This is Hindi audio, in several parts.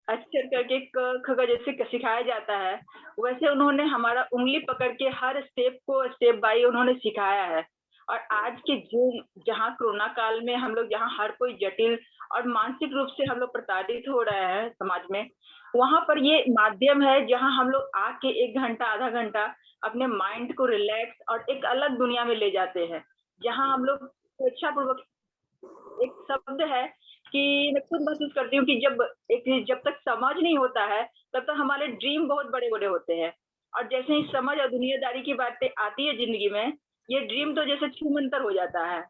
अक्षर करके क ख ग जैसे सिखाया जाता है, वैसे उन्होंने हमारा उँगली पकड़ के हर स्टेप को स्टेप बाय उन्होंने सिखाया है। और आज के जो जहाँ कोरोना काल में हम लोग जहाँ हर कोई जटिल और मानसिक रूप से हम लोग प्रताड़ित हो रहे हैं समाज में, वहाँ पर ये माध्यम है जहाँ हम लोग आके 1 घंटा, आधा घंटा अपने माइंड को रिलैक्स और एक अलग दुनिया में ले जाते हैं। जहाँ हम लोग स्वेच्छापूर्वक एक शब्द है कि मैं खुद महसूस करती हूँ कि जब तक समझ नहीं होता है, तब तक हमारे ड्रीम बहुत बड़े-बड़े होते हैं। और जैसे ही समझ और दुनियादारी की बातें आती है ज़िंदगी में, ये ड्रीम तो जैसे छूमंतर हो जाता है।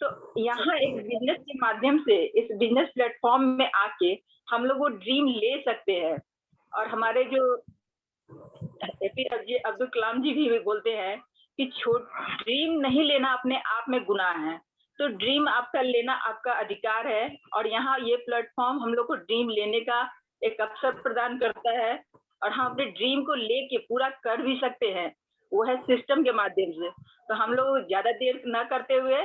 तो यहाँ एक बिज़नेस के माध्यम से, इस बिज़नेस प्लेटफ़ॉर्म में आके हम लोग वो ड्रीम ले सकते हैं। और हमारे जो एपीजे अब्दुल कलाम जी भी बोलते हैं कि ड्रीम नहीं लेना अपने आप में गुनाह है। तो ड्रीम आपका लेना आपका अधिकार है और यहाँ ये प्लेटफ़ॉर्म हम लोग को ड्रीम लेने का एक अवसर प्रदान करता है और हम अपने ड्रीम को लेके पूरा कर भी सकते हैं, वो है सिस्टम के माध्यम से। तो हम लोग ज़्यादा देर ना करते हुए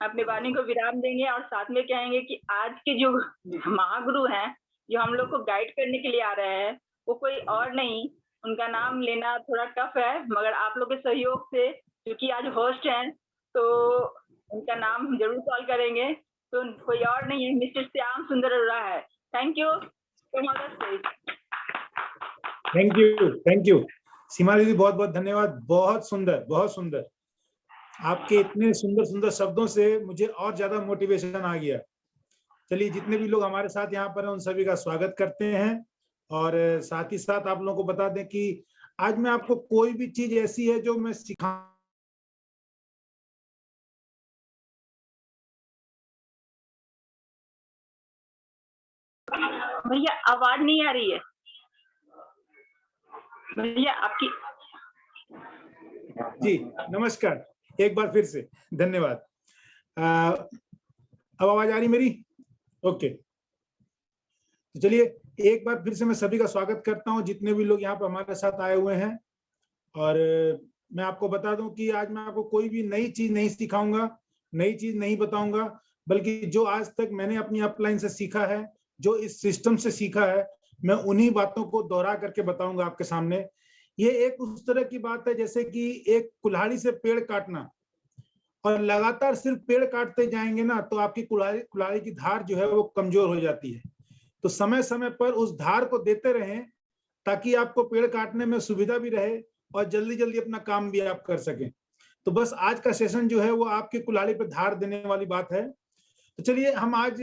अपनी वाणी को विराम देंगे और साथ में कहेंगे कि आज के जो महागुरु हैं, जो हम लोग को गाइड करने के लिए आ रहे हैं, वो कोई और नहीं, उनका नाम लेना थोड़ा टफ है, मगर आप लोग के सहयोग से क्योंकि आज होस्ट हैं, तो उनका नाम हम ज़रूर कॉल करेंगे। तो कोई और नहीं है, मिस्टर श्याम सुंदर अरोड़ा है। Thank you. Come on the stage. Thank you Seema दीदी, बहुत बहुत धन्यवाद। बहुत सुंदर, बहुत सुंदर। आपके इतने सुंदर सुंदर शब्दों से मुझे और ज्यादा मोटिवेशन आ गया। चलिए, जितने भी लोग हमारे साथ यहाँ पर हैं उन सभी का स्वागत करते हैं और साथ ही साथ आप लोगों को बता दें कि आज मैं आपको कोई भी चीज ऐसी है जो मैं सिखा भैया आवाज नहीं आ रही है भैया आपकी। जी नमस्कार, एक बार फिर से धन्यवाद। अब आवाज आ रही मेरी? ओके, तो चलिए एक बार फिर से मैं सभी का स्वागत करता हूं, जितने भी लोग यहाँ पर हमारे साथ आए हुए हैं। और मैं आपको बता दूं कि आज मैं आपको कोई भी नई चीज नहीं सिखाऊंगा, नई चीज नहीं बताऊंगा, बल्कि जो आज तक मैंने अपनी अपलाइन से सीखा है, जो इस सिस्टम से सीखा है, मैं उन्हीं बातों को दोहरा करके बताऊंगा आपके सामने। ये एक उस तरह की बात है जैसे कि एक कुल्हाड़ी से पेड़ काटना, और लगातार सिर्फ पेड़ काटते जाएंगे ना तो आपकी कुल्हाड़ी की धार जो है वो कमजोर हो जाती है। तो समय समय पर उस धार को देते रहें ताकि आपको पेड़ काटने में सुविधा भी रहे और जल्दी जल्दी अपना काम भी आप कर सकें। तो बस आज का सेशन जो है वो आपकी कुल्हाड़ी पे धार देने वाली बात है। तो चलिए, हम आज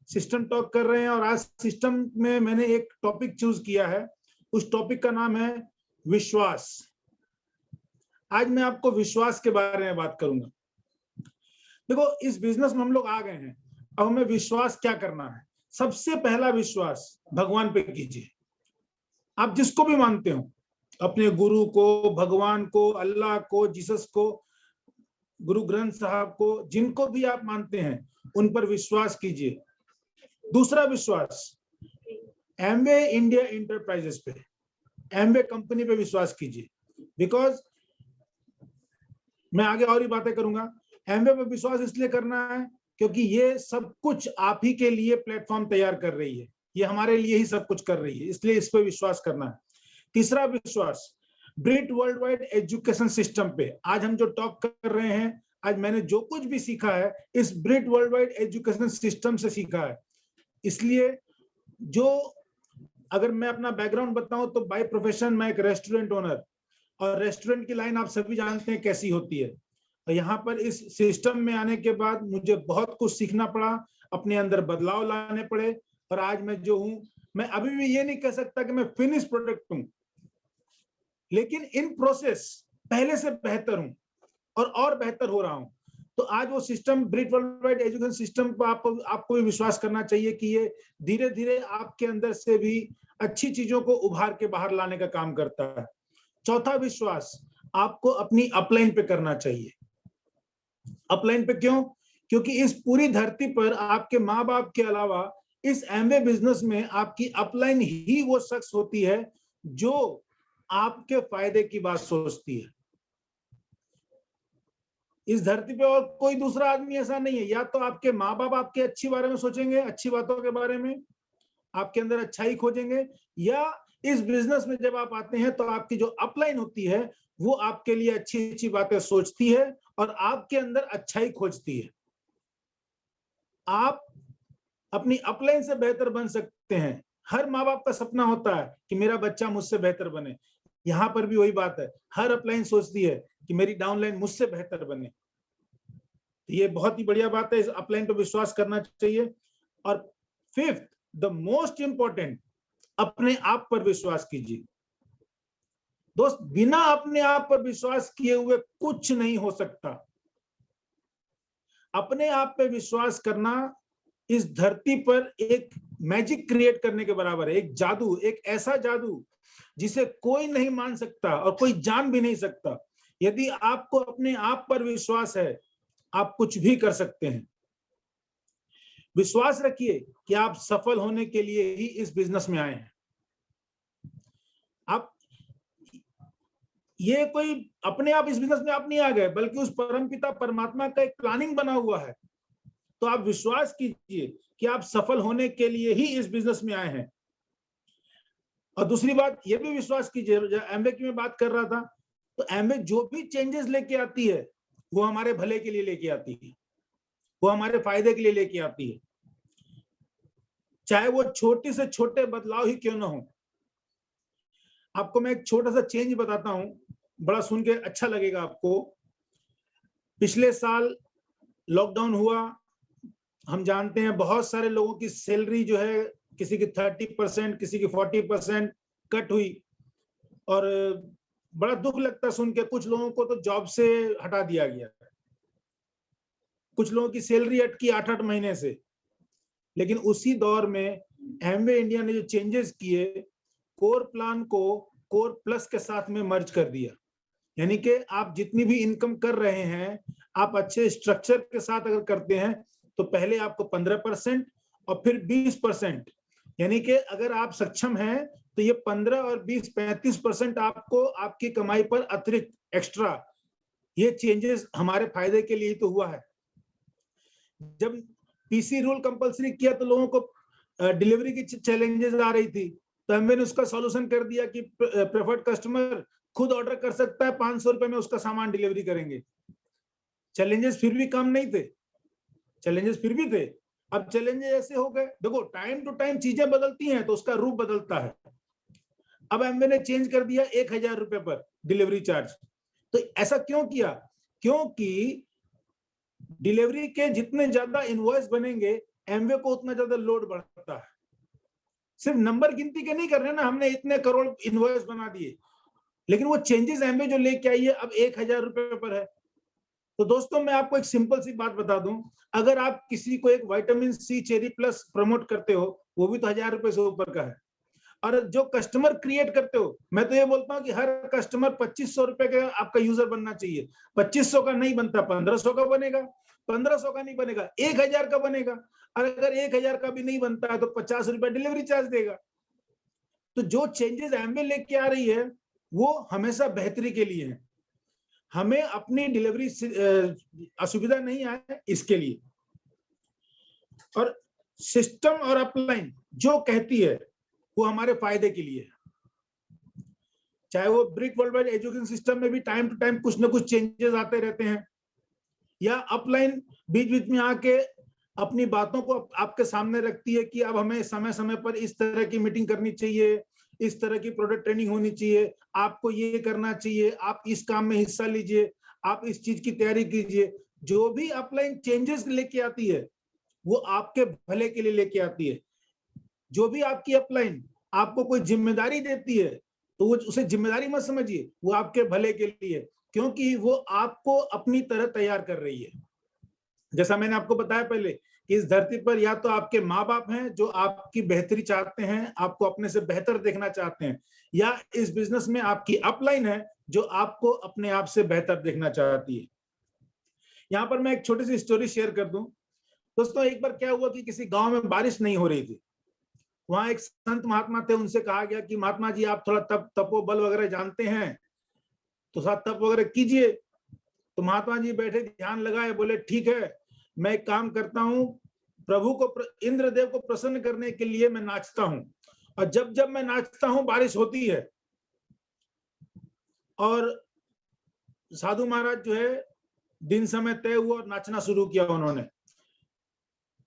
सिस्टम टॉक कर रहे हैं और आज सिस्टम में मैंने एक टॉपिक चूज किया है। उस टॉपिक का नाम है विश्वास। आज मैं आपको विश्वास के बारे में बात करूंगा। देखो, इस बिजनेस में हम लोग आ गए हैं, अब हमें विश्वास क्या करना है। सबसे पहला विश्वास भगवान पे कीजिए। आप जिसको भी मानते हो, अपने गुरु को, भगवान को, अल्लाह को, जीसस को, गुरु ग्रंथ साहब को, जिनको भी आप मानते हैं उन पर विश्वास कीजिए। दूसरा विश्वास एमवे इंडिया इंटरप्राइजेस पे, एमवे कंपनी पे विश्वास कीजिए। बिकॉज मैं आगे और ही बातें करूंगा। एमवे पे विश्वास इसलिए करना है क्योंकि ये सब कुछ आप ही के लिए प्लेटफॉर्म तैयार कर रही है, ये हमारे लिए ही सब कुछ कर रही है, इसलिए इस पे विश्वास करना है। तीसरा विश्वास ब्रिट वर्ल्ड वाइड एजुकेशन सिस्टम पे। आज हम जो टॉक कर रहे हैं, आज मैंने जो कुछ भी सीखा है इस ब्रिट वर्ल्ड वाइड एजुकेशन सिस्टम से सीखा है। इसलिए जो, अगर मैं अपना बैकग्राउंड बताऊं तो बाय प्रोफेशन मैं एक रेस्टोरेंट ओनर, और रेस्टोरेंट की लाइन आप सभी जानते हैं कैसी होती है। और यहाँ पर इस सिस्टम में आने के बाद मुझे बहुत कुछ सीखना पड़ा, अपने अंदर बदलाव लाने पड़े, और आज मैं जो हूं, मैं अभी भी ये नहीं कह सकता कि मैं फिनिश प्रोडक्ट हूं, लेकिन इन प्रोसेस पहले से बेहतर हूं और बेहतर हो रहा हूं। तो आज वो system, Brit world wide education system पर आपको भी विश्वास करना चाहिए कि ये धीरे धीरे आपके अंदर से भी अच्छी चीजों को उभार के बाहर लाने का काम करता है। चौथा विश्वास आपको अपनी अपलाइन पे करना चाहिए। अपलाइन पे क्यों? क्योंकि इस पूरी धरती पर आपके माँ बाप के अलावा इस एमवे बिजनेस में आपकी अपलाइन ही वो शख्स होती है जो आपके फायदे की बात सोचती है। इस धरती पे और कोई दूसरा आदमी ऐसा नहीं है। या तो आपके माँ बाप आपके अच्छी बारे में सोचेंगे, अच्छी बातों के बारे में, आपके अंदर अच्छाई खोजेंगे, या इस बिजनेस में जब आप आते हैं तो आपकी जो अपलाइन होती है वो आपके लिए अच्छी अच्छी बातें सोचती है और आपके अंदर अच्छाई खोजती है। आप अपनी अपलाइन से बेहतर बन सकते हैं। हर माँ बाप का सपना होता है कि मेरा बच्चा मुझसे बेहतर बने। यहां पर भी वही बात है, हर अपलाइन सोचती है कि मेरी डाउनलाइन मुझसे बेहतर बने। ये बहुत ही बढ़िया बात है, इस अपलाइन पर विश्वास करना चाहिए। और फिफ्थ, द मोस्ट इंपॉर्टेंट, अपने आप पर विश्वास कीजिए। दोस्त, बिना अपने आप पर विश्वास किए हुए कुछ नहीं हो सकता। अपने आप पे विश्वास करना इस धरती पर एक मैजिक क्रिएट करने के बराबर है, एक जादू, एक ऐसा जादू जिसे कोई नहीं मान सकता और कोई जान भी नहीं सकता। यदि आपको अपने आप पर विश्वास है, आप कुछ भी कर सकते हैं। विश्वास रखिए कि आप सफल होने के लिए ही इस बिजनेस में आए हैं। आप ये कोई अपने आप इस बिजनेस में आप नहीं आ गए, बल्कि उस परमपिता परमात्मा का एक प्लानिंग बना हुआ है। तो आप विश्वास कीजिए कि आप सफल होने के लिए ही इस बिजनेस में आए हैं। और दूसरी बात ये भी विश्वास कीजिए, जब एमवे की मैं बात कर रहा था, तो एमवे जो भी चेंजेस लेके आती है वो हमारे भले के लिए लेके आती है, वो हमारे फायदे के लिए लेके आती है, चाहे वो छोटे से छोटे बदलाव ही क्यों ना हो। आपको मैं एक छोटा सा चेंज बताता हूं, बड़ा सुन के अच्छा लगेगा आपको। पिछले साल लॉकडाउन हुआ, हम जानते हैं बहुत सारे लोगों की सैलरी जो है, किसी की 30%, किसी की 40% कट हुई, और बड़ा दुख लगता सुन के। कुछ लोगों को तो जॉब से हटा दिया गया, कुछ लोगों की सैलरी अटकी 8-8 महीने से। लेकिन उसी दौर में एमवे इंडिया ने जो चेंजेस किए, कोर प्लान को कोर प्लस के साथ में मर्ज कर दिया। यानी कि आप जितनी भी इनकम कर रहे हैं, आप अच्छे स्ट्रक्चर के साथ अगर करते हैं तो पहले आपको 15% और फिर 20%, यानी कि अगर आप सक्षम हैं तो ये 15 और 20, 35% आपको आपकी कमाई पर अतिरिक्त एक्स्ट्रा, ये चेंजेस हमारे फायदे के लिए तो हुआ है। जब पीसी रूल कंपलसरी किया तो लोगों को डिलीवरी की चैलेंजेस आ रही थी, तो हमने उसका सॉल्यूशन कर दिया कि प्रेफर्ड कस्टमर खुद ऑर्डर कर सकता है, 500 रुपए में उसका सामान डिलीवरी करेंगे। चैलेंजेस फिर भी कम नहीं थे, चैलेंजेस फिर भी थे। अब चैलेंजेस ऐसे हो गए, देखो टाइम टू टाइम चीजें बदलती हैं तो उसका रूप बदलता है। अब एमवे ने चेंज कर दिया 1000 रुपए पर डिलीवरी चार्ज। तो ऐसा क्यों किया? क्योंकि डिलीवरी के जितने ज्यादा इनवॉइस बनेंगे, एमवे को उतना ज्यादा लोड बढ़ता है। सिर्फ नंबर गिनती के नहीं कर रहे ना, हमने इतने करोड़ इनवॉइस बना दिए, लेकिन वो चेंजेस एमवे जो लेके आई है अब 1000 रुपए पर है। तो दोस्तों, मैं आपको एक सिंपल सी बात बता दूं, अगर आप किसी को एक vitamin C cherry plus promote करते हो, वो भी तो 1000 रुपए से ऊपर का है। और जो कस्टमर क्रिएट करते हो, मैं तो ये बोलता हूँ कि हर कस्टमर 2500 रुपए का आपका यूजर बनना चाहिए। 2500 का नहीं बनता, 1500 का बनेगा, 1500 का नहीं बनेगा, 1000 का बनेगा। और अगर 1000 का भी नहीं बनता है तो 50 रुपए डिलीवरी चार्ज देगा। तो जो चेंजेस एमवे लेके आ रही है वो हमेशा बेहतरी के लिए है, हमें अपनी डिलीवरी असुविधा नहीं आए इसके लिए। और सिस्टम और अपलाइन जो कहती है वो हमारे फायदे के लिए है। चाहे वो brick world wide education system में भी टाइम टू टाइम कुछ ना कुछ चेंजेस आते रहते हैं, या अपलाइन बीच बीच में आके अपनी बातों को आपके सामने रखती है कि अब हमें समय समय पर इस तरह की मीटिंग करनी चाहिए, इस तरह की प्रोडक्ट ट्रेनिंग होनी चाहिए, आपको ये करना चाहिए, आप इस काम में हिस्सा लीजिए, आप इस चीज की तैयारी कीजिए। जो भी अपलाइन चेंजेस लेके आती है वो आपके भले के लिए लेके आती है। जो भी आपकी अपलाइन आपको कोई जिम्मेदारी देती है तो वो उसे जिम्मेदारी मत समझिए, वो आपके भले के लिए, क्योंकि वो आपको अपनी तरह तैयार कर रही है। जैसा मैंने आपको बताया पहले कि इस धरती पर या तो आपके माँ बाप हैं जो आपकी बेहतरी चाहते हैं, आपको अपने से बेहतर देखना चाहते हैं, या इस बिजनेस में आपकी अपलाइन है जो आपको अपने आप से बेहतर देखना चाहती है। यहाँ पर मैं एक छोटी सी स्टोरी शेयर कर दूं। दोस्तों, एक बार क्या हुआ कि किसी गांव में बारिश नहीं हो रही थी। वहां एक संत महात्मा थे, उनसे कहा गया कि महात्मा जी आप थोड़ा तपोबल वगैरह जानते हैं, तो साथ तप वगैरह कीजिए। तो महात्मा जी बैठे, ध्यान लगाए, बोले ठीक है, मैं एक काम करता हूँ, प्रभु को, इंद्रदेव को प्रसन्न करने के लिए मैं नाचता हूं, और जब जब मैं नाचता हूं बारिश होती है। और साधु महाराज जो है दिन समय तय हुआ और नाचना शुरू किया उन्होंने।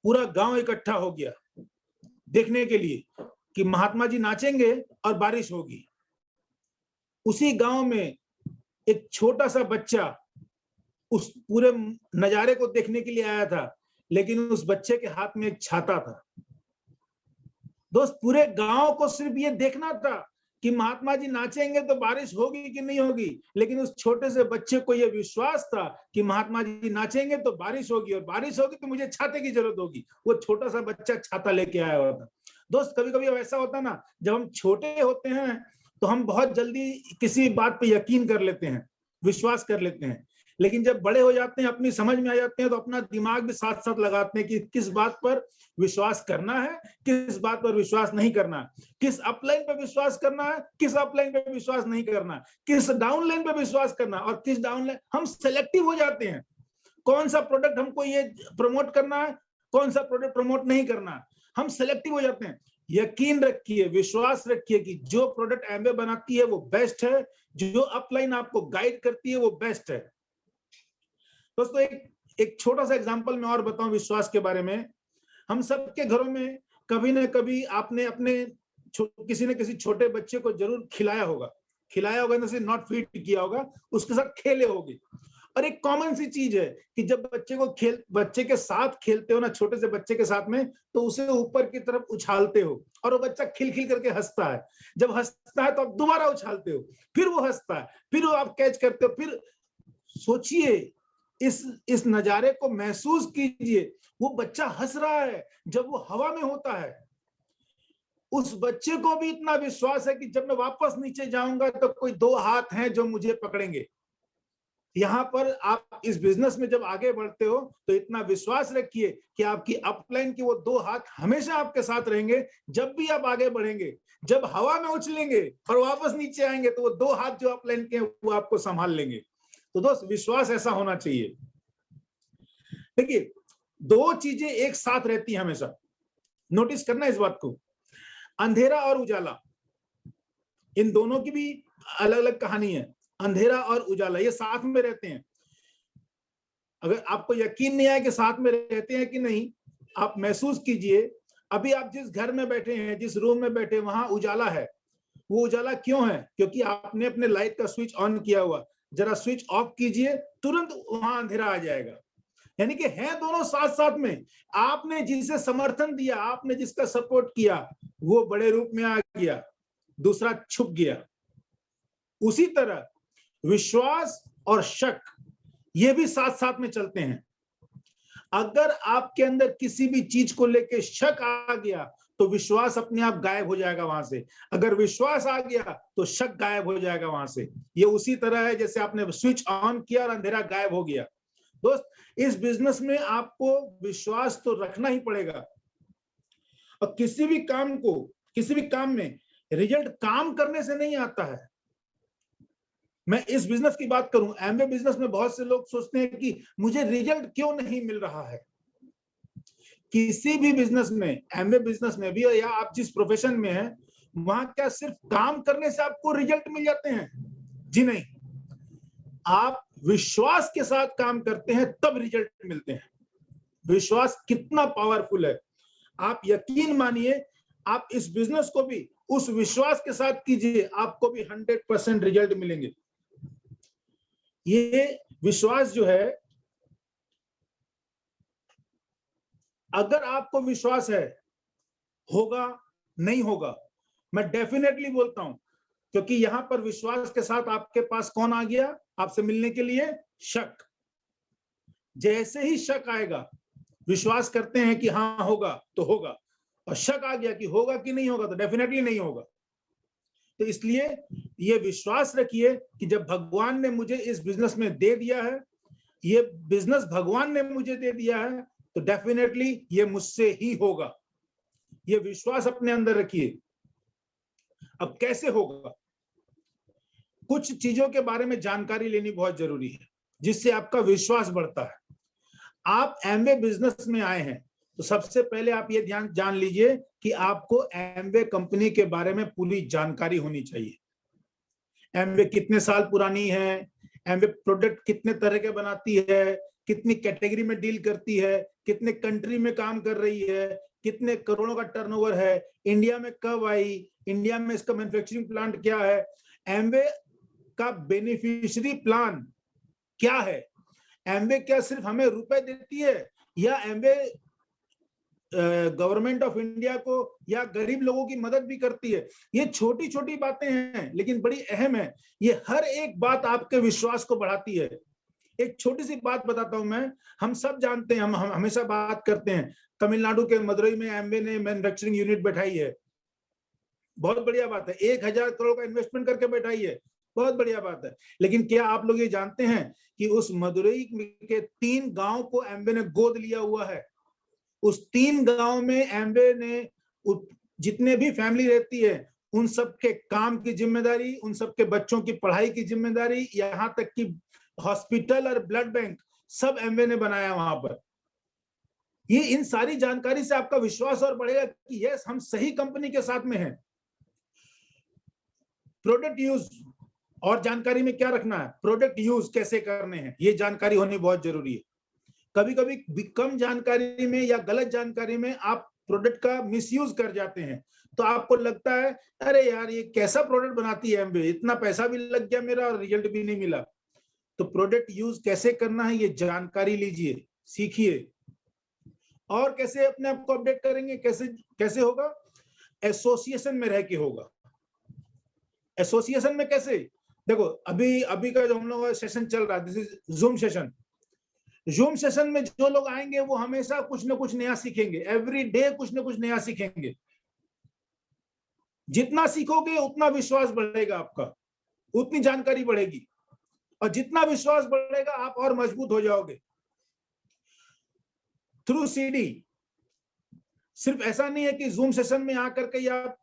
पूरा गांव इकट्ठा हो गया देखने के लिए कि महात्मा जी नाचेंगे और बारिश होगी। उसी गांव में एक छोटा सा बच्चा उस पूरे नजारे को देखने के लिए आया था, लेकिन उस बच्चे के हाथ में एक छाता था। दोस्त, पूरे गांव को सिर्फ ये देखना था कि महात्मा जी नाचेंगे तो बारिश होगी कि नहीं होगी, लेकिन उस छोटे से बच्चे को यह विश्वास था कि महात्मा जी नाचेंगे तो बारिश होगी, और बारिश होगी तो मुझे छाते की जरूरत होगी। वो छोटा सा बच्चा छाता लेके आया हुआ था। दोस्त, कभी कभी ऐसा होता ना, जब हम छोटे होते हैं तो हम बहुत जल्दी किसी बात पे यकीन कर लेते हैं, विश्वास कर लेते हैं, लेकिन जब बड़े हो जाते हैं, अपनी समझ में आ जाते हैं, तो अपना दिमाग भी साथ साथ लगाते हैं कि किस बात पर विश्वास करना है, किस बात पर विश्वास नहीं करना, किस अपलाइन पे विश्वास करना है, किस अपलाइन पे विश्वास नहीं करना, किस डाउनलाइन पे विश्वास करना और किस डाउनलाइन। हम सेलेक्टिव हो जाते हैं, कौन सा प्रोडक्ट हमको ये प्रमोट करना है, कौन सा प्रोडक्ट प्रमोट नहीं करना, हम सेलेक्टिव हो जाते हैं। यकीन रखिए, विश्वास रखिए कि जो प्रोडक्ट एमवे बनाती है वो बेस्ट है, जो अपलाइन आपको गाइड करती है वो बेस्ट है। दोस्तों, एक छोटा सा एग्जांपल मैं और बताऊं विश्वास के बारे में। हम सबके घरों में कभी ना कभी आपने अपने किसी न किसी छोटे बच्चे को जरूर खिलाया होगा जैसे नॉट फीड किया होगा, उसके साथ खेले होंगे। और एक कॉमन सी चीज है कि जब बच्चे के साथ खेलते हो ना, छोटे से बच्चे के साथ में, तो उसे ऊपर की तरफ उछालते हो और वो बच्चा खिल करके हंसता है। जब हंसता है तो आप दोबारा उछालते हो, फिर वो हंसता है, फिर वो आप कैच करते हो। फिर सोचिए, इस नजारे को महसूस कीजिए, वो बच्चा हंस रहा है जब वो हवा में होता है। उस बच्चे को भी इतना विश्वास है कि जब मैं वापस नीचे जाऊंगा तो कोई दो हाथ हैं जो मुझे पकड़ेंगे। यहां पर आप इस बिजनेस में जब आगे बढ़ते हो तो इतना विश्वास रखिए कि आपकी अपलाइन की वो दो हाथ हमेशा आपके साथ रहेंगे। जब भी आप आगे बढ़ेंगे, जब हवा में उछलेंगे और वापस नीचे आएंगे, तो वो दो हाथ जो अपलाइन के वो आपको संभाल लेंगे। तो दोस्त, विश्वास ऐसा होना चाहिए। देखिए, दो चीजें एक साथ रहती हैं हमेशा, नोटिस करना इस बात को। अंधेरा और उजाला, इन दोनों की भी अलग अलग कहानी है। अंधेरा और उजाला ये साथ में रहते हैं। अगर आपको यकीन नहीं आए कि साथ में रहते हैं कि नहीं, आप महसूस कीजिए, अभी आप जिस घर में बैठे हैं, जिस रूम में बैठे, वहां उजाला है। वो उजाला क्यों है? क्योंकि आपने अपने लाइट का स्विच ऑन किया हुआ। जरा स्विच ऑफ कीजिए, तुरंत वहां अंधेरा आ जाएगा। यानी कि हैं दोनों साथ साथ में। आपने जिसे समर्थन दिया, आपने जिसका सपोर्ट किया, वो बड़े रूप में आ गया, दूसरा छुप गया। उसी तरह विश्वास और शक ये भी साथ साथ में चलते हैं। अगर आपके अंदर किसी भी चीज को लेके शक आ गया तो विश्वास अपने आप गायब हो जाएगा वहां से। अगर विश्वास आ गया तो शक गायब हो जाएगा वहां से। ये उसी तरह है जैसे आपने स्विच ऑन किया और अंधेरा गायब हो गया। दोस्त, इस बिजनेस में आपको विश्वास तो रखना ही पड़ेगा। और किसी भी काम में रिजल्ट काम करने से नहीं आता है। मैं इस बिजनेस की बात करूं, एमवे बिजनेस में बहुत से लोग सोचते हैं कि मुझे रिजल्ट क्यों नहीं मिल रहा है। किसी भी बिजनेस में, एमवे बिजनेस में भी, या आप जिस प्रोफेशन में हैं, वहां क्या सिर्फ काम करने से आपको रिजल्ट मिल जाते हैं? जी नहीं। आप विश्वास के साथ काम करते हैं तब रिजल्ट मिलते हैं। विश्वास कितना पावरफुल है, आप यकीन मानिए। आप इस बिजनेस को भी उस विश्वास के साथ कीजिए, आपको भी 100% रिजल्ट मिलेंगे। ये विश्वास जो है, अगर आपको विश्वास है, होगा नहीं होगा, मैं डेफिनेटली बोलता हूं, क्योंकि यहां पर विश्वास के साथ आपके पास कौन आ गया आपसे मिलने के लिए? शक। जैसे ही शक आएगा, विश्वास करते हैं कि हाँ होगा तो होगा, और शक आ गया कि होगा कि नहीं होगा, तो डेफिनेटली नहीं होगा। तो इसलिए ये विश्वास रखिए कि जब भगवान ने मुझे इस बिजनेस में दे दिया है, ये बिजनेस भगवान ने मुझे दे दिया है, तो डेफिनेटली ये मुझसे ही होगा। ये विश्वास अपने अंदर रखिए। अब कैसे होगा? कुछ चीजों के बारे में जानकारी लेनी बहुत जरूरी है, जिससे आपका विश्वास बढ़ता है। आप एमवे बिजनेस में आए हैं, तो सबसे पहले आप ये जान लीजिए कि आपको एमवे कंपनी के बारे में पूरी जानकारी होनी चाहिए। एमवे कितने साल पुरानी है, एमवे प्रोडक्ट कितने तरह के बनाती है, कितनी कैटेगरी में डील करती है, कितने कंट्री में काम कर रही है, कितने करोड़ों का टर्नओवर है, इंडिया में कब आई, इंडिया में इसका मैन्युफैक्चरिंग प्लांट क्या है, एमवे का बेनिफिशियरी प्लान क्या है, एमवे क्या सिर्फ हमें रुपए देती है या एमवे गवर्नमेंट ऑफ इंडिया को या गरीब लोगों की मदद भी करती है। ये छोटी छोटी बातें हैं लेकिन बड़ी अहम है। ये हर एक बात आपके विश्वास को बढ़ाती है। एक छोटी सी बात बताता हूं मैं, हम सब जानते हैं, हम हमेशा बात करते हैं, तमिलनाडु के मदुरई में एमवे ने मैन्युफैक्चरिंग यूनिट बैठाई है, बहुत बढ़िया बात है। 1000 करोड़ का इन्वेस्टमेंट करके बैठाई है, बहुत बढ़िया बात है। लेकिन क्या आप लोग ये जानते हैं कि उस मदुरई के 3 गांव को एमवे ने गोद लिया हुआ है। उस 3 गांव में एमवे ने जितने भी फैमिली रहती है उन सबके काम की जिम्मेदारी, उन सबके बच्चों की पढ़ाई की जिम्मेदारी, यहाँ तक कि हॉस्पिटल और ब्लड बैंक सब एमवे ने बनाया वहां पर। ये इन सारी जानकारी से आपका विश्वास और बढ़ेगा कि यस, हम सही कंपनी के साथ में हैं। प्रोडक्ट यूज और जानकारी में क्या रखना है, प्रोडक्ट यूज कैसे करने हैं, ये जानकारी होनी बहुत जरूरी है। कभी कभी कम जानकारी में या गलत जानकारी में आप प्रोडक्ट का मिसयूज कर जाते हैं, तो आपको लगता है अरे यार ये कैसा प्रोडक्ट बनाती है एमवे, इतना पैसा भी लग गया मेरा और रिजल्ट भी नहीं मिला। तो प्रोडक्ट यूज कैसे करना है ये जानकारी लीजिए, सीखिए। और कैसे अपने आप को अपडेट करेंगे, कैसे होगा, एसोसिएशन में रह के होगा। एसोसिएशन में कैसे, देखो अभी का जो हम लोग का सेशन चल रहा है, this is zoom session. Zoom session में जो लोग आएंगे वो हमेशा कुछ ना कुछ नया सीखेंगे, एवरी डे कुछ ना कुछ नया सीखेंगे। जितना सीखोगे उतना विश्वास बढ़ेगा आपका, उतनी जानकारी बढ़ेगी, और जितना विश्वास बढ़ेगा आप और मजबूत हो जाओगे। थ्रू सीडी, सिर्फ ऐसा नहीं है कि जूम सेशन में आकर के आप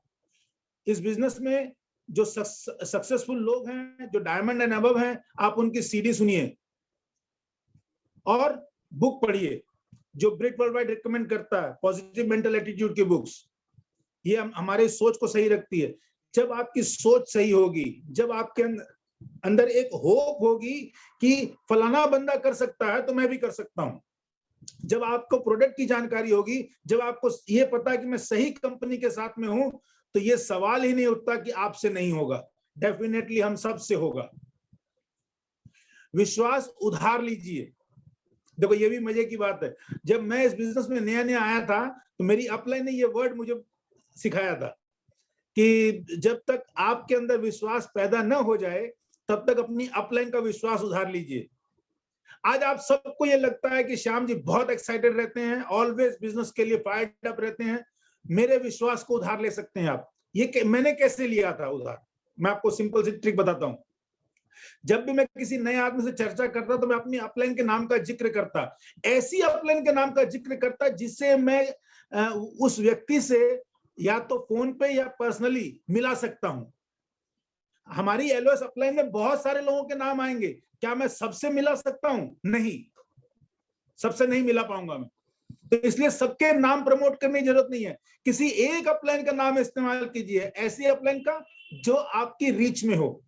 इस बिजनेस में जो सक्सेसफुल लोग हैं, जो डायमंड एंड अबव हैं, आप उनकी सीडी सुनिए और बुक पढ़िए जो ब्रिट वर्ल्डवाइड रिकमेंड करता है, पॉजिटिव मेंटल एटीट्यूड की बुक्स। ये हमारे सोच को सही रखती है। जब आपकी सोच सही होगी, जब आपके अंदर एक होप होगी कि फलाना बंदा कर सकता है तो मैं भी कर सकता हूं, जब आपको प्रोडक्ट की जानकारी होगी, जब आपको ये पता है कि मैं सही कंपनी के साथ में हूं, तो ये सवाल ही नहीं उठता कि आपसे नहीं होगा। डेफिनेटली हम सब से होगा। विश्वास उधार लीजिए। देखो ये भी मजे की बात है, जब मैं इस बिजनेस में नया नया आया था तो मेरी अपलाइन ने ये वर्ड मुझे सिखाया था कि जब तक आपके अंदर विश्वास पैदा न हो जाए तब तक अपनी अपलाइन का विश्वास उधार लीजिए। आज आप सबको ये लगता है कि श्याम जी बहुत एक्साइटेड रहते हैं, ऑलवेज बिजनेस के लिए फायर्ड अप रहते हैं। मेरे विश्वास को उधार ले सकते हैं आप। ये मैंने कैसे लिया था उधार, मैं आपको सिंपल सी ट्रिक बताता हूं। जब भी मैं किसी नए आदमी से चर्चा करता तो मैं अपनी अपलाइन के नाम का जिक्र करता, ऐसी अपलाइन के नाम का जिक्र करता जिससे मैं उस व्यक्ति से या तो फोन पे या पर्सनली मिला सकता हूं। हमारी एलओएस अपलाइन में बहुत सारे लोगों के नाम आएंगे, क्या मैं सबसे मिला सकता हूं? नहीं, सबसे नहीं मिला पाऊंगा मैं। तो इसलिए सबके नाम प्रमोट करने की जरूरत नहीं है, किसी एक अपलाइन का नाम इस्तेमाल कीजिए, ऐसी अपलाइन का जो आपकी रीच में हो,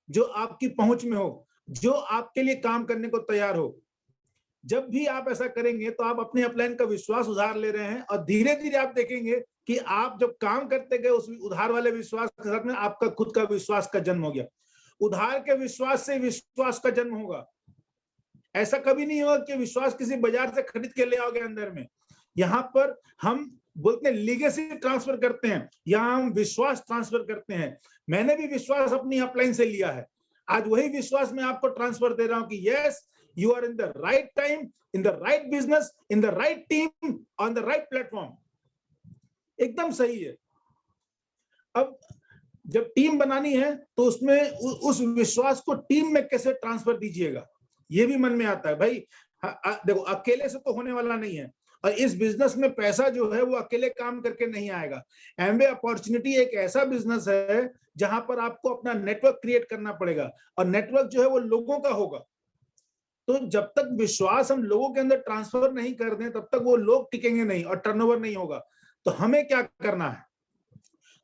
जो आपकी पहुंच में हो, जो आपके लिए काम करने को तैयार हो। जब भी आप ऐसा करेंगे तो आप अपने अपलाइन का विश्वास उधार ले रहे हैं, और धीरे धीरे आप देखेंगे कि आप जब काम करते गए उस उधार वाले विश्वास के साथ में आपका खुद का विश्वास का जन्म हो गया। उधार के विश्वास से विश्वास का जन्म होगा। ऐसा कभी नहीं होगा कि विश्वास किसी बाजार से खरीद के ले आओगे अंदर में। यहाँ पर हम बोलते हैं लीगेसी ट्रांसफर करते हैं, यहाँ हम विश्वास ट्रांसफर करते हैं। मैंने भी विश्वास अपनी अपलाइन से लिया है, आज वही विश्वास मैं आपको ट्रांसफर दे रहा हूं कि yes, you are in the right time, in the right business, in the right team, on the right platform. एकदम सही है। अब जब टीम बनानी है तो उसमें उस विश्वास को टीम में कैसे ट्रांसफर दीजिएगा, ये भी मन में आता है। भाई देखो अकेले से तो होने वाला नहीं है, और इस बिजनेस में पैसा जो है वो अकेले काम करके नहीं आएगा। एमवे अपॉर्चुनिटी एक ऐसा बिजनेस है जहां पर आपको अपना नेटवर्क क्रिएट करना पड़ेगा, और नेटवर्क जो है वो लोगों का होगा। तो जब तक विश्वास हम लोगों के अंदर ट्रांसफर नहीं कर दें तब तक वो लोग टिकेंगे नहीं और टर्नओवर नहीं होगा। तो हमें क्या करना है,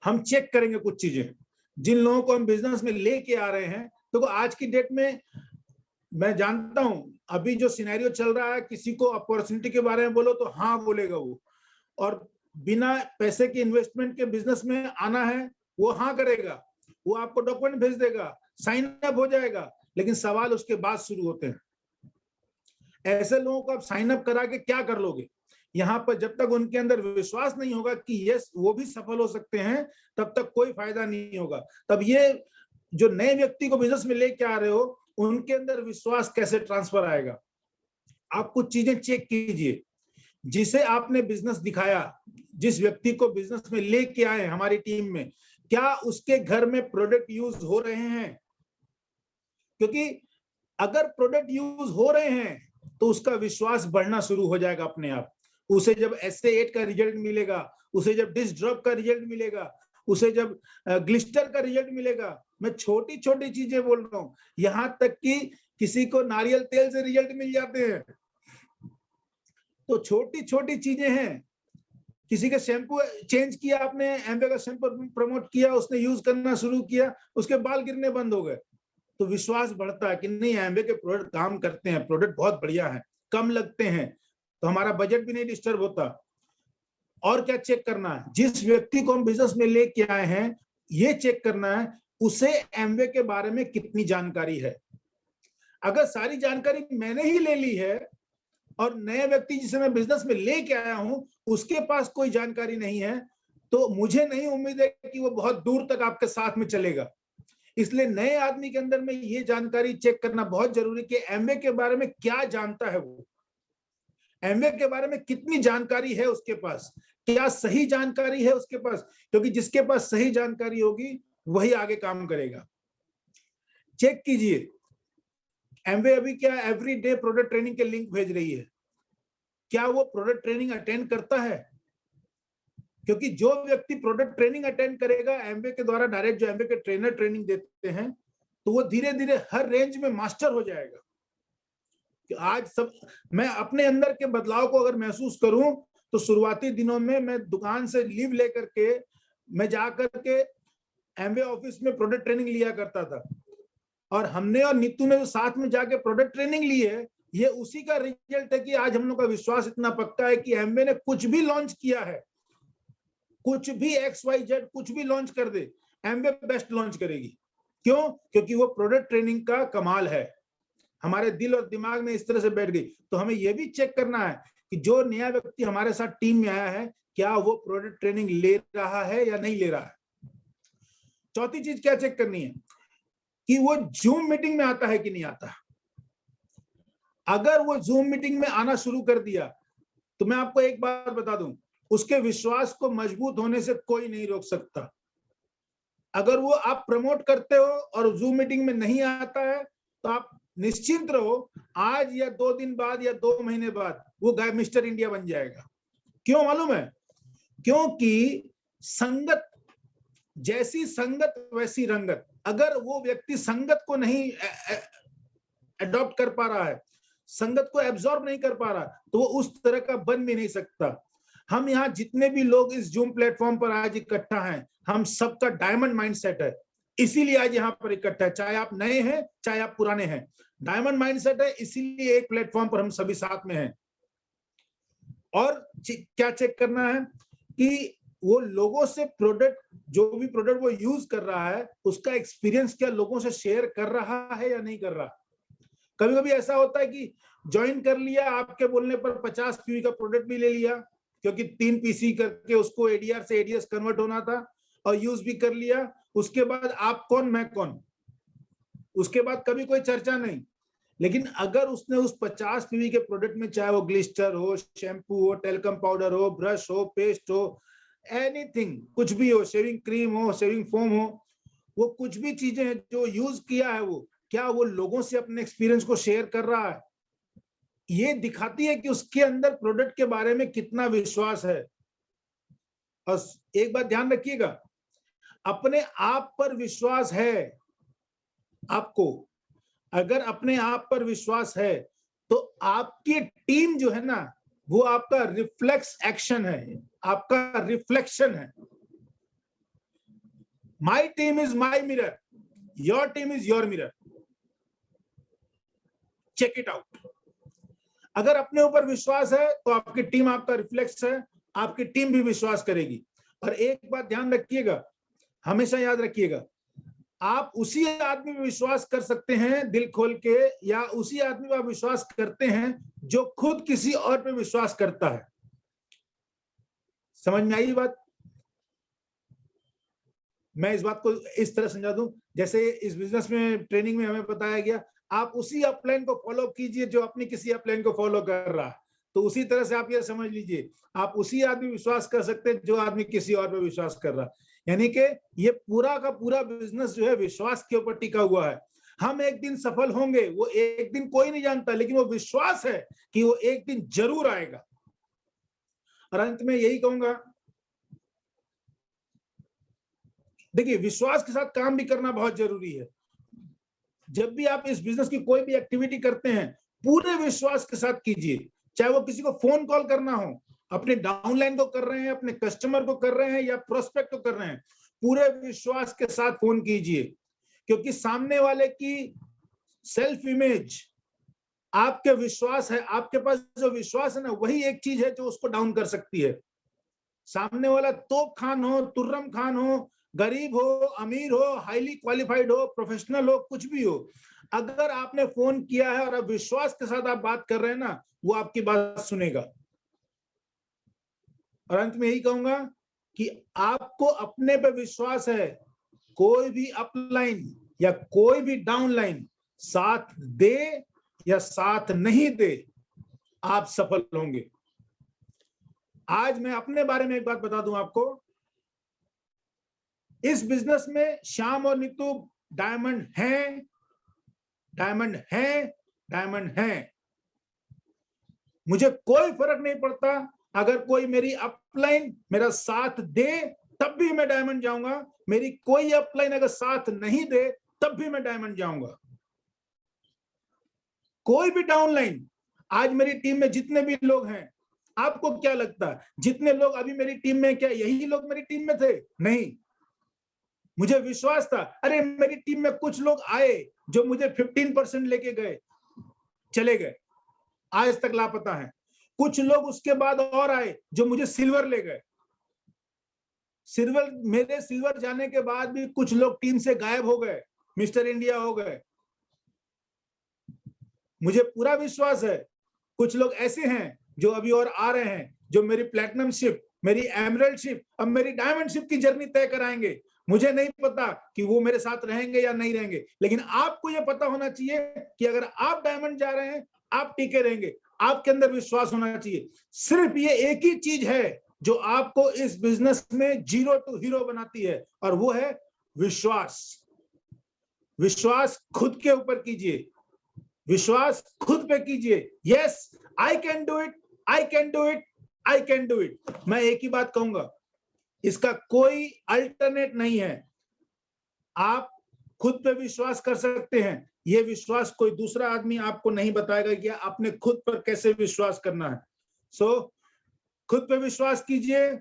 हम चेक करेंगे कुछ चीजें जिन लोगों को हम बिजनेस में लेके आ रहे हैं। तो आज की डेट में मैं जानता हूं अभी जो सिनेरियो चल रहा है, किसी को अपॉर्चुनिटी के बारे में बोलो तो हाँ बोलेगा वो, और बिना पैसे के इन्वेस्टमेंट के बिजनेस में आना है वो हाँ करेगा, वो आपको डॉक्यूमेंट भेज देगा, साइन अप हो जाएगा, लेकिन सवाल उसके बाद शुरू होते हैं। ऐसे लोगों को आप साइन अप करा के क्या कर लोगे? यहाँ पर जब तक उनके अंदर विश्वास नहीं होगा कि यस वो भी सफल हो सकते हैं, तब तक कोई फायदा नहीं होगा। तब ये जो नए व्यक्ति को बिजनेस में लेके आ रहे हो, उनके अंदर विश्वास कैसे ट्रांसफर आएगा? आप कुछ चीजें चेक कीजिए। जिसे आपने बिजनेस दिखाया, जिस व्यक्ति को बिजनेस में लेके आए हमारी टीम में, क्या उसके घर में प्रोडक्ट यूज हो रहे हैं? क्योंकि अगर प्रोडक्ट यूज हो रहे हैं तो उसका विश्वास बढ़ना शुरू हो जाएगा अपने आप। उसे जब SA8 का रिजल्ट मिलेगा, उसे जब डिस्क ड्रॉप का रिजल्ट मिलेगा, उसे जब ग्लिस्टर का रिजल्ट मिलेगा, मैं छोटी छोटी चीजें बोल रहा हूं, यहां तक कि किसी को नारियल तेल से रिजल्ट मिल जाते हैं। तो छोटी छोटी चीजें हैं। किसी का शैम्पू चेंज किया आपने, एम्बे का शैम्पू प्रमोट किया, उसने यूज करना शुरू किया, उसके बाल गिरने बंद हो गए, तो विश्वास बढ़ता है कि नहीं एम्बे के प्रोडक्ट काम करते हैं, प्रोडक्ट बहुत बढ़िया है, कम लगते हैं, तो हमारा बजट भी नहीं डिस्टर्ब होता। और क्या चेक करना है? जिस व्यक्ति को हम बिजनेस में लेके आए हैं, ये चेक करना है उसे एम्बे के बारे में कितनी जानकारी है। अगर सारी जानकारी मैंने ही ले ली है और नया व्यक्ति जिसे मैं बिजनेस में लेके आया हूं उसके पास कोई जानकारी नहीं है, तो मुझे नहीं उम्मीद है कि वो बहुत दूर तक आपके साथ में चलेगा। इसलिए नए आदमी के अंदर में ये जानकारी चेक करना बहुत जरूरी कि एमवे के बारे में क्या जानता है, वो एमवे के बारे में कितनी जानकारी है उसके पास, क्या सही जानकारी है उसके पास, क्योंकि जिसके पास सही जानकारी होगी वही आगे काम करेगा। चेक कीजिए एमवे अभी क्या एवरी डे प्रोडक्ट ट्रेनिंग के लिंक भेज रही है, क्या वो प्रोडक्ट ट्रेनिंग अटेंड करता है? क्योंकि जो व्यक्ति प्रोडक्ट ट्रेनिंग अटेंड करेगा एमवे के द्वारा, डायरेक्ट जो एमवे के ट्रेनर ट्रेनिंग देते हैं, तो वो धीरे धीरे हर रेंज में मास्टर हो जाएगा। कि आज सब मैं अपने अंदर के बदलाव को अगर महसूस करूं तो शुरुआती दिनों में मैं दुकान से लीव लेकर के मैं जाकर के एमवे ऑफिस में प्रोडक्ट ट्रेनिंग लिया करता था, और हमने और नीतू ने जो साथ में जाके प्रोडक्ट ट्रेनिंग ली है, ये उसी का रिजल्ट है कि आज हम लोग का विश्वास इतना पक्का है कि एमवे ने कुछ भी लॉन्च किया है, कुछ भी XYZ कुछ भी लॉन्च कर दे, एमवे बेस्ट लॉन्च करेगी। क्यों? क्योंकि वो प्रोडक्ट ट्रेनिंग का कमाल है, हमारे दिल और दिमाग में इस तरह से बैठ गई। तो हमें यह भी चेक करना है कि जो नया व्यक्ति हमारे साथ टीम में आया है, क्या वो प्रोडक्ट ट्रेनिंग ले रहा है या नहीं ले रहा है। चौथी चीज क्या चेक करनी है कि वो जूम मीटिंग में आता है कि नहीं आता। अगर वो जूम मीटिंग में आना शुरू कर दिया तो मैं आपको एक बात बता दूं, उसके विश्वास को मजबूत होने से कोई नहीं रोक सकता। अगर वो आप प्रमोट करते हो और जूम मीटिंग में नहीं आता है तो आप निश्चिंत रहो, आज या 2 दिन बाद या 2 महीने बाद वो गाय मिस्टर इंडिया बन जाएगा। क्यों मालूम है? क्योंकि संगत, जैसी संगत वैसी रंगत। अगर वो व्यक्ति संगत को नहीं अडॉप्ट कर पा रहा है, संगत को एब्जॉर्ब नहीं कर पा रहा, तो वो उस तरह का बन भी नहीं सकता। हम यहाँ जितने भी लोग इस जूम प्लेटफॉर्म पर आज इकट्ठा हैं, हम सबका डायमंड माइंडसेट है, इसीलिए आज यहाँ पर इकट्ठा है। चाहे आप नए हैं चाहे आप पुराने हैं, डायमंड माइंडसेट है, इसीलिए एक प्लेटफॉर्म पर हम सभी साथ में हैं। और क्या चेक करना है कि वो लोगों से प्रोडक्ट, जो भी प्रोडक्ट वो यूज कर रहा है, उसका एक्सपीरियंस क्या लोगों से शेयर कर रहा है या नहीं कर रहा। कभी कभी ऐसा होता है कि ज्वाइन कर लिया, आपके बोलने पर 50 PV का प्रोडक्ट भी ले लिया, क्योंकि 3 PC करके उसको ADR से ADS कन्वर्ट होना था, और यूज भी कर लिया। उसके बाद आप कौन मैं कौन, उसके बाद कभी कोई चर्चा नहीं। लेकिन अगर उसने उस 50 PV के प्रोडक्ट में, चाहे वो ग्लिस्टर हो, शैम्पू हो, टेल्कम पाउडर हो, ब्रश हो, पेस्ट हो, एनीथिंग, कुछ भी हो, शेविंग क्रीम हो, शेविंग फोम हो, वो कुछ भी चीजें हैं जो यूज किया है, वो क्या वो लोगों से अपने एक्सपीरियंस को शेयर कर रहा है। ये दिखाती है कि उसके अंदर प्रोडक्ट के बारे में कितना विश्वास है। और एक बात ध्यान रखिएगा, अपने आप पर विश्वास है आपको, अगर अपने आप पर विश्वास है तो आपकी टीम जो है ना, वो आपका रिफ्लेक्स एक्शन है, आपका रिफ्लेक्शन है। My team is my mirror, your team is your mirror. Check it out. अगर अपने ऊपर विश्वास है तो आपकी टीम आपका रिफ्लेक्स है, आपकी टीम भी विश्वास करेगी। और एक बात ध्यान रखिएगा, हमेशा याद रखिएगा, आप उसी आदमी पे विश्वास कर सकते हैं दिल खोल के, या उसी आदमी पे आप विश्वास करते हैं जो खुद किसी और पे विश्वास करता है। समझ में आई बात? मैं इस बात को इस तरह समझा दूं, जैसे इस बिजनेस में ट्रेनिंग में हमें बताया गया, आप उसी अपलाइन को फॉलो कीजिए जो अपनी किसी अपलाइन को फॉलो कर रहा है। तो उसी तरह से आप ये समझ लीजिए, आप उसी आदमी विश्वास कर सकते हैं जो आदमी किसी और पे विश्वास कर रहा है। यानी कि ये पूरा का पूरा बिजनेस जो है विश्वास के ऊपर टिका हुआ है। हम एक दिन सफल होंगे, वो एक दिन कोई नहीं जानता, लेकिन वो विश्वास है कि वो एक दिन जरूर आएगा। और अंत में यही कहूंगा, देखिए विश्वास के साथ काम भी करना बहुत जरूरी है। जब भी आप इस बिजनेस की कोई भी एक्टिविटी करते हैं, पूरे विश्वास के साथ कीजिए। चाहे वो किसी को फोन कॉल करना हो, अपने डाउनलाइन को कर रहे हैं, अपने कस्टमर को कर रहे हैं, या प्रोस्पेक्ट को कर रहे हैं, पूरे विश्वास के साथ फोन कीजिए। क्योंकि सामने वाले की सेल्फ इमेज आपके विश्वास है, आपके पास जो विश्वास है ना, वही एक चीज है जो उसको डाउन कर सकती है। सामने वाला तोप खान हो, तुर्रम खान हो, गरीब हो, अमीर हो, हाईली क्वालिफाइड हो, प्रोफेशनल हो, कुछ भी हो, अगर आपने फोन किया है और आप विश्वास के साथ आप बात कर रहे हैं ना, वो आपकी बात सुनेगा। और अंत में यही कहूंगा कि आपको अपने पे विश्वास है, कोई भी अपलाइन या कोई भी डाउनलाइन साथ दे या साथ नहीं दे, आप सफल होंगे। आज मैं अपने बारे में एक बात बता दूं आपको, इस बिजनेस में श्याम और नीतू डायमंड हैं, डायमंड हैं, डायमंड हैं। मुझे कोई फर्क नहीं पड़ता, अगर कोई मेरी अपलाइन मेरा साथ दे तब भी मैं डायमंड जाऊंगा, मेरी कोई अपलाइन अगर साथ नहीं दे तब भी मैं डायमंड जाऊंगा। कोई भी डाउनलाइन, आज मेरी टीम में जितने भी लोग हैं, आपको क्या लगता है जितने लोग अभी मेरी टीम में, क्या यही लोग मेरी टीम में थे? नहीं। मुझे विश्वास था, अरे मेरी टीम में कुछ लोग आए जो मुझे 15% लेके गए, चले गए, आज तक लापता हैं। कुछ लोग उसके बाद और आए जो मुझे सिल्वर ले गए। मेरे सिल्वर जाने के बाद भी कुछ लोग टीम से गायब हो गए, मिस्टर इंडिया हो गए। मुझे पूरा विश्वास है कुछ लोग ऐसे हैं जो अभी और आ रहे हैं, जो मेरी प्लैटिनमशिप, मेरी एमरल्डशिप, अब मेरी डायमंडशिप की जर्नी तय कराएंगे। मुझे नहीं पता कि वो मेरे साथ रहेंगे या नहीं रहेंगे, लेकिन आपको ये पता होना चाहिए कि अगर आप डायमंड जा रहे हैं, आप टिके रहेंगे। आपके अंदर विश्वास होना चाहिए। सिर्फ ये एक ही चीज है जो आपको इस बिजनेस में जीरो टू हीरो बनाती है, और वो है विश्वास। विश्वास खुद के ऊपर कीजिए, विश्वास खुद पे कीजिए। Yes, I can do it, I can do it, I can do it. मैं एक ही बात कहूंगा, इसका कोई अल्टरनेट नहीं है। आप खुद पे विश्वास कर सकते हैं, ये विश्वास कोई दूसरा आदमी आपको नहीं बताएगा कि आपने खुद पर कैसे विश्वास करना है। सो खुद पे विश्वास कीजिए,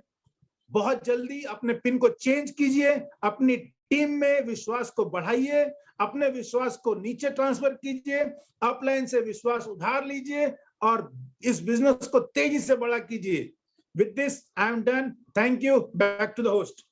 बहुत जल्दी अपने पिन को चेंज कीजिए, अपनी टीम में विश्वास को बढ़ाइए, अपने विश्वास को नीचे ट्रांसफर कीजिए, अपलाइन से विश्वास उधार लीजिए और इस बिजनेस को तेजी से बड़ा कीजिए। With this, I am done. Thank you. Back to the host.